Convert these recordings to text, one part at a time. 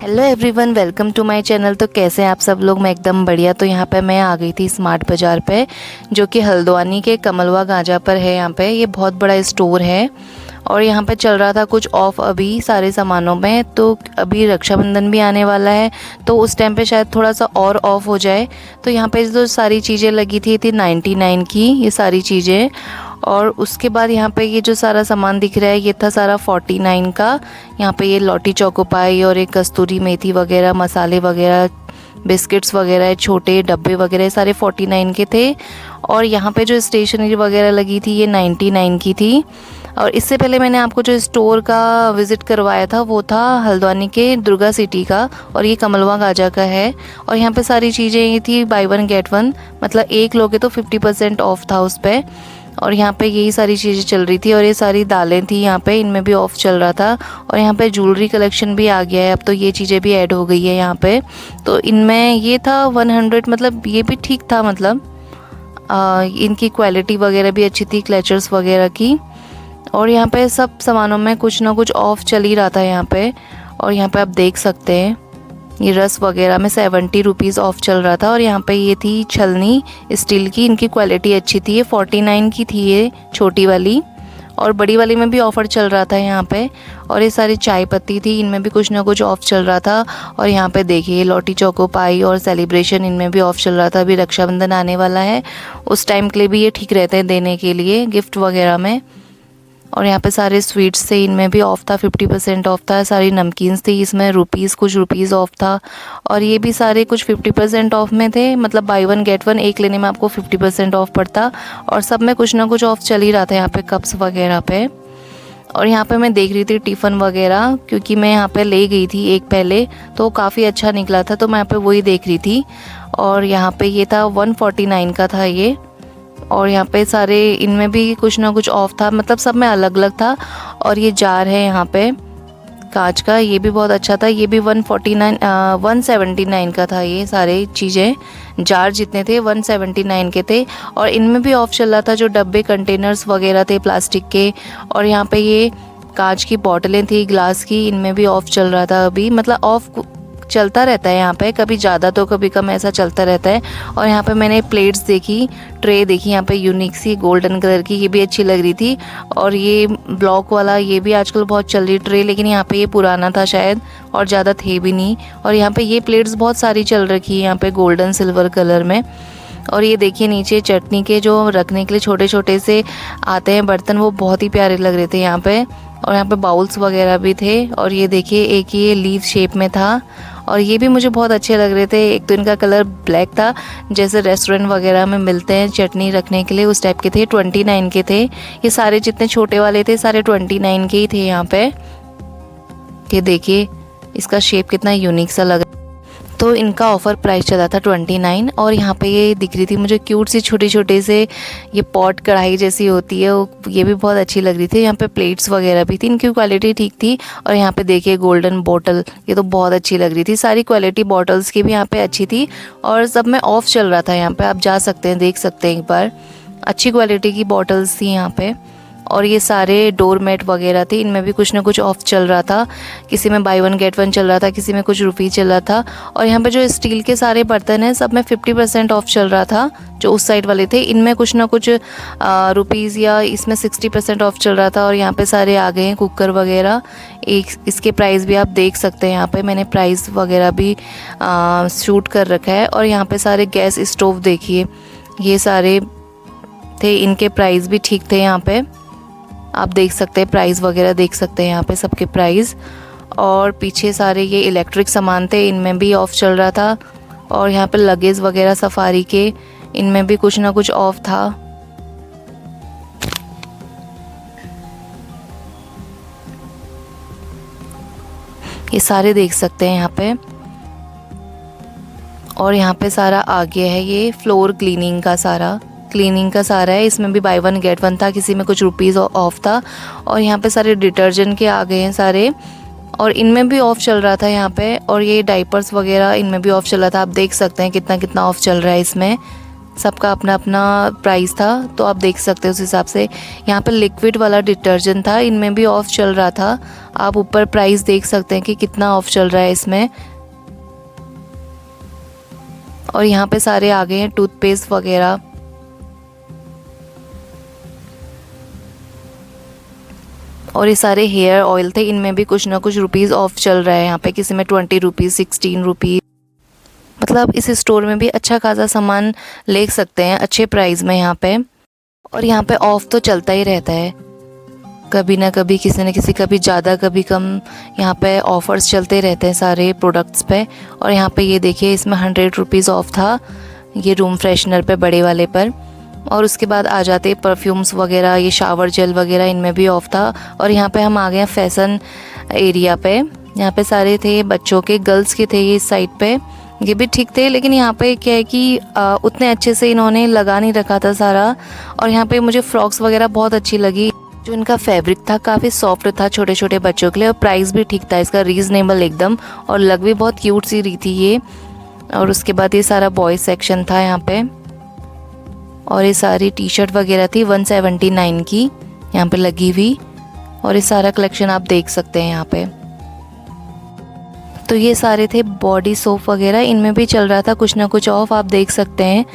Hello everyone, welcome to my channel. तो कैसे हैं आप सब लोग? मैं एकदम बढ़िया। तो यहाँ पे मैं आ गई थी स्मार्ट बाज़ार पे, जो कि हल्द्वानी के कमलवा गांजा पर है। यहाँ पे ये बहुत बड़ा स्टोर है और यहाँ पे चल रहा था कुछ ऑफ अभी सारे सामानों में। तो अभी रक्षाबंधन भी आने वाला है, तो उस टाइम पे शायद थोड़ा सा और ऑफ हो जाए। तो यहाँ पे जो सारी चीज़ें लगी थी 99 की ये सारी चीज़ें। और उसके बाद यहाँ पे ये जो सारा सामान दिख रहा है ये था सारा 49 का। यहाँ पे ये लौटी चौकोपाई और एक कस्तूरी मेथी वगैरह, मसाले वगैरह, बिस्किट्स वगैरह, छोटे डब्बे वगैरह सारे 49 के थे। और यहाँ पे जो स्टेशनरी वगैरह लगी थी ये 99 की थी। और इससे पहले मैंने आपको जो स्टोर का विज़िट करवाया था वो था हल्द्वानी के दुर्गा सिटी का, और ये कमलवा गाजा का है। और यहाँ पे सारी चीज़ें ये थी बाय वन गेट वन, मतलब एक लोगे तो 50% ऑफ था उस पर। और यहाँ पे यही सारी चीज़ें चल रही थी और ये सारी दालें थी यहाँ पे, इनमें भी ऑफ़ चल रहा था। और यहाँ पे ज्वेलरी कलेक्शन भी आ गया है अब, तो ये चीज़ें भी ऐड हो गई है यहाँ पे। तो इनमें ये था 100, मतलब ये भी ठीक था, मतलब इनकी क्वालिटी वगैरह भी अच्छी थी, क्लचर्स वगैरह की। और यहाँ पे सब सामानों में कुछ ना कुछ ऑफ़ चल ही रहा था यहाँ पे। और यहाँ पे आप देख सकते हैं ये रस वगैरह में 70 रुपीज़ ऑफ चल रहा था। और यहाँ पे ये थी छलनी स्टील की, इनकी क्वालिटी अच्छी थी। ये 49 की थी ये छोटी वाली, और बड़ी वाली में भी ऑफ़र चल रहा था यहाँ पे। और ये सारी चाय पत्ती थी, इनमें भी कुछ ना कुछ ऑफ़ चल रहा था। और यहाँ पे देखिए लौटी चौको पाई और सेलिब्रेशन, इनमें भी ऑफ़ चल रहा था। अभी रक्षाबंधन आने वाला है, उस टाइम के लिए भी ये ठीक रहते हैं देने के लिए गिफ्ट वगैरह में। और यहाँ पे सारे स्वीट्स थे, इनमें भी ऑफ़ था, 50% ऑफ़ था। सारी नमकीन्स थी, इसमें कुछ रुपीज़ ऑफ़ था। और ये भी सारे कुछ 50% ऑफ़ में थे, मतलब बाय वन गेट वन, एक लेने में आपको 50% ऑफ़ पड़ता। और सब में कुछ ना कुछ ऑफ़ चल ही रहा था यहाँ पे कप्स वगैरह पे। और यहाँ पे मैं देख रही थी टिफ़िन वगैरह, क्योंकि मैं यहाँ पे ले गई थी एक पहले, तो काफ़ी अच्छा निकला था, तो मैं यहाँ पे वही देख रही थी। और यहाँ पे ये था 149 का था ये। और यहाँ पे सारे इनमें भी कुछ ना कुछ ऑफ था, मतलब सब में अलग अलग था। और ये जार है यहाँ पे कांच का, ये भी बहुत अच्छा था। ये भी 179 का था। ये सारे चीज़ें जार जितने थे 179 के थे। और इनमें भी ऑफ चल रहा था, जो डब्बे कंटेनर्स वगैरह थे प्लास्टिक के। और यहाँ पे ये कांच की बोतलें थी ग्लास की, इनमें भी ऑफ चल रहा था अभी, मतलब ऑफ चलता रहता है यहाँ पे, कभी ज़्यादा तो कभी कम, ऐसा चलता रहता है। और यहाँ पे मैंने प्लेट्स देखी, ट्रे देखी यहाँ पे यूनिक सी गोल्डन कलर की, ये भी अच्छी लग रही थी। और ये ब्लॉक वाला ये भी आजकल बहुत चल रही ट्रे, लेकिन यहाँ पे ये पुराना था शायद और ज़्यादा थे भी नहीं। और यहाँ पे ये प्लेट्स बहुत सारी चल रखी है यहाँ पे गोल्डन सिल्वर कलर में। और ये देखिए नीचे चटनी के जो रखने के लिए छोटे छोटे से आते हैं बर्तन, वो बहुत ही प्यारे लग रहे थे यहाँ पे। और यहाँ पे बाउल्स वगैरह भी थे। और ये देखिए एक ये लीफ शेप में था, और ये भी मुझे बहुत अच्छे लग रहे थे। एक तो इनका कलर ब्लैक था, जैसे रेस्टोरेंट वगैरह में मिलते हैं चटनी रखने के लिए, उस टाइप के थे। 29 के थे ये सारे, जितने छोटे वाले थे सारे 29 के ही थे यहाँ पे। ये देखिए इसका शेप कितना यूनिक सा लग रहा है। तो इनका ऑफ़र प्राइस चला था 29। और यहाँ पे ये दिख रही थी मुझे क्यूट सी छोटे छोटे से, ये पॉट कढ़ाई जैसी होती है वो, ये भी बहुत अच्छी लग रही थी। यहाँ पे प्लेट्स वगैरह भी थी, इनकी क्वालिटी ठीक थी। और यहाँ पे देखिए गोल्डन बॉटल, ये तो बहुत अच्छी लग रही थी। सारी क्वालिटी बॉटल्स की भी यहाँ पे अच्छी थी, और सब में ऑफ़ चल रहा था। यहाँ पे आप जा सकते हैं, देख सकते हैं एक बार, अच्छी क्वालिटी की बॉटल्स थी यहाँ पे। और ये सारे डोर मैट वगैरह थे, इनमें भी कुछ ना कुछ ऑफ चल रहा था। किसी में बाय वन गेट वन चल रहा था, किसी में कुछ रुपये चल रहा था। और यहाँ पे जो स्टील के सारे बर्तन हैं सब में 50% ऑफ चल रहा था, जो उस साइड वाले थे। इनमें कुछ ना कुछ रुपीज़, या इसमें 60% ऑफ चल रहा था। और यहाँ पे सारे आ गए हैं कुकर वगैरह, एक इसके प्राइस भी आप देख सकते हैं। यहाँ पे मैंने प्राइस वगैरह भी शूट कर रखा है। और यहाँ पे सारे गैस स्टोव देखिए, ये सारे थे, इनके प्राइस भी ठीक थे। यहाँ पे आप देख सकते हैं प्राइस वगैरह, देख सकते हैं यहाँ पे सबके प्राइस। और पीछे सारे ये इलेक्ट्रिक सामान थे, इनमें भी ऑफ़ चल रहा था। और यहाँ पे लगेज वगैरह सफारी के, इनमें भी कुछ ना कुछ ऑफ था। ये सारे देख सकते हैं यहाँ पे। और यहाँ पे सारा आगे है ये फ्लोर क्लीनिंग का सारा है। इसमें भी बाय वन गेट वन था, किसी में कुछ रुपीज़ ऑफ था। और यहाँ पे सारे डिटर्जेंट के आ गए हैं सारे, और इनमें भी ऑफ़ चल रहा था यहाँ पे। और ये डाइपर्स वगैरह, इनमें भी ऑफ़ चल रहा था। आप देख सकते हैं कितना कितना ऑफ़ चल रहा है इसमें। सबका अपना अपना प्राइस था, तो आप देख सकते हो उस हिसाब से। यहाँ पे लिक्विड वाला डिटर्जेंट था, इनमें भी ऑफ़ चल रहा था। आप ऊपर प्राइस देख सकते हैं कि कितना ऑफ़ चल रहा है इसमें। और यहाँ पे सारे आ गए हैं टूथपेस्ट वगैरह। और ये सारे हेयर ऑयल थे, इनमें भी कुछ ना कुछ रुपीज़ ऑफ चल रहा है। यहाँ पे किसी में 20 रुपीज़, 16 रुपीज़, मतलब इस स्टोर में भी अच्छा खासा सामान ले सकते हैं अच्छे प्राइस में यहाँ पे। और यहाँ पे ऑफ तो चलता ही रहता है, कभी ना कभी किसी न किसी, कभी ज़्यादा कभी कम, यहाँ पे ऑफ़र्स चलते रहते हैं सारे प्रोडक्ट्स पे। और यहाँ पे ये देखिए, इसमें 100 रुपीज़ ऑफ था ये रूम फ्रेशनर पे, बड़े वाले पर। और उसके बाद आ जाते परफ्यूम्स वगैरह, ये शावर जेल वगैरह, इनमें भी ऑफ था। और यहाँ पे हम आ गए हैं फैशन एरिया पे। यहाँ पे सारे थे बच्चों के, गर्ल्स के थे ये इस साइड पे, ये भी ठीक थे। लेकिन यहाँ पे क्या है कि उतने अच्छे से इन्होंने लगा नहीं रखा था सारा। और यहाँ पे मुझे फ्रॉक्स वगैरह बहुत अच्छी लगी, जो इनका फैब्रिक था काफ़ी सॉफ्ट था छोटे छोटे बच्चों के लिए। और प्राइस भी ठीक था इसका, रीज़नेबल एकदम, और लग भी बहुत क्यूट सी रही थी ये। और उसके बाद ये सारा बॉयज़ सेक्शन था यहाँ पे। और ये सारी टी शर्ट वगैरह थी 179 की यहाँ पे लगी हुई। और ये सारा कलेक्शन आप देख सकते हैं यहाँ पे। तो ये सारे थे बॉडी सोप वगैरह, इनमें भी चल रहा था कुछ ना कुछ ऑफ, आप देख सकते हैं।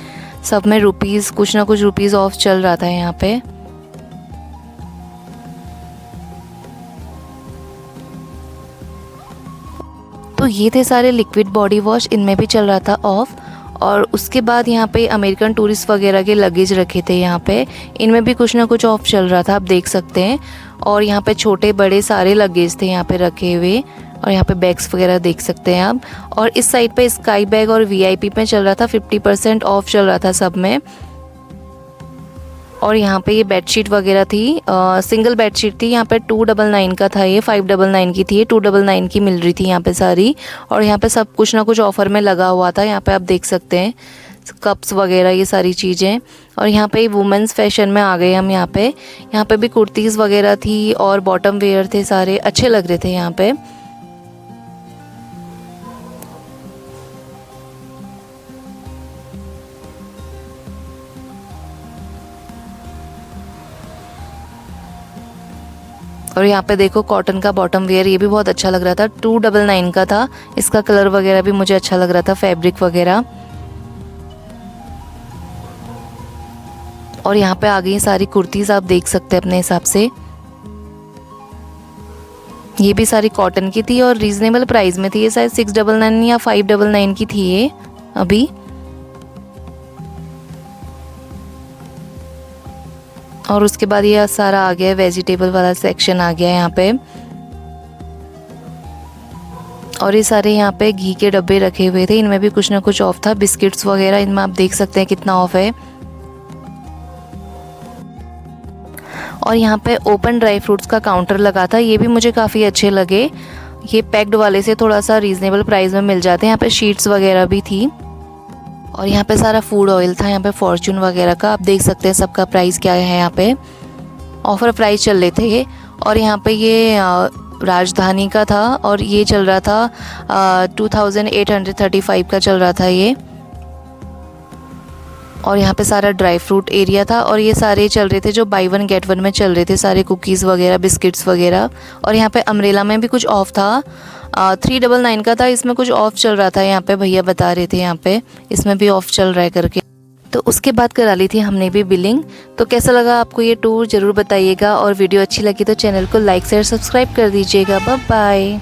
सब में रुपीज़, कुछ ना कुछ रुपीज़ ऑफ चल रहा था यहाँ पे। तो ये थे सारे लिक्विड बॉडी वॉश, इनमें भी चल रहा था ऑफ। और उसके बाद यहाँ पे अमेरिकन टूरिस्ट वगैरह के लगेज रखे थे यहाँ पे, इनमें भी कुछ ना कुछ ऑफ चल रहा था, आप देख सकते हैं। और यहाँ पे छोटे बड़े सारे लगेज थे यहाँ पे रखे हुए। और यहाँ पे बैग्स वगैरह देख सकते हैं आप। और इस साइड पे स्काई बैग और वीआईपी पे चल रहा था 50% ऑफ चल रहा था सब में। और यहाँ पे ये बेडशीट वगैरह थी, सिंगल बेडशीट थी यहाँ पे 299 का था, ये 599 की थी, ये 299 की मिल रही थी यहाँ पे सारी। और यहाँ पे सब कुछ ना कुछ ऑफ़र में लगा हुआ था, यहाँ पे आप देख सकते हैं कप्स वगैरह, ये सारी चीज़ें। और यहाँ पे वुमेंस फैशन में आ गए हम यहाँ पे भी कुर्तीज़ वगैरह थी और बॉटम वेयर थे, सारे अच्छे लग रहे थे यहाँ पे। और यहाँ पे देखो कॉटन का बॉटम वेयर, ये भी बहुत अच्छा लग रहा था, 299 का था। इसका कलर वगैरह भी मुझे अच्छा लग रहा था, फैब्रिक वगैरह। और यहाँ पे आ गई सारी कुर्तीज़, आप देख सकते हैं अपने हिसाब से। ये भी सारी कॉटन की थी और रीज़नेबल प्राइस में थी, ये शायद 699 या 599 की थी ये अभी। और उसके बाद ये सारा आ गया, वेजिटेबल वाला सेक्शन आ गया यहाँ पे। और ये सारे यहाँ पे घी के डब्बे रखे हुए थे, इनमें भी कुछ ना कुछ ऑफ था। बिस्किट्स वगैरह, इनमें आप देख सकते हैं कितना ऑफ है। और यहाँ पे ओपन ड्राई फ्रूट्स का काउंटर लगा था, ये भी मुझे काफ़ी अच्छे लगे। ये पैक्ड वाले से थोड़ा सा रीज़नेबल प्राइस में मिल जाते हैं। यहाँ पे शीट्स वगैरह भी थी। और यहाँ पे सारा फूड ऑयल था, यहाँ पे फॉर्च्यून वगैरह का, आप देख सकते हैं सबका प्राइस क्या है यहाँ पे। ऑफ़र प्राइस चल रहे थे ये। और यहाँ पे ये राजधानी का था और ये चल रहा था 2835 का चल रहा था ये। और यहाँ पे सारा ड्राई फ्रूट एरिया था। और ये सारे चल रहे थे जो बाई वन गेट वन में चल रहे थे, सारे कुकीज़ वगैरह, बिस्किट्स वगैरह। और यहाँ पे अम्ब्रेला में भी कुछ ऑफ था, 399 का था, इसमें कुछ ऑफ चल रहा था, यहाँ पे भैया बता रहे थे यहाँ पे इसमें भी ऑफ चल रहा है करके। तो उसके बाद करा ली थी हमने भी बिलिंग। तो कैसा लगा आपको ये टूर ज़रूर बताइएगा। और वीडियो अच्छी लगी तो चैनल को लाइक शेयर सब्सक्राइब कर दीजिएगा। Bye bye.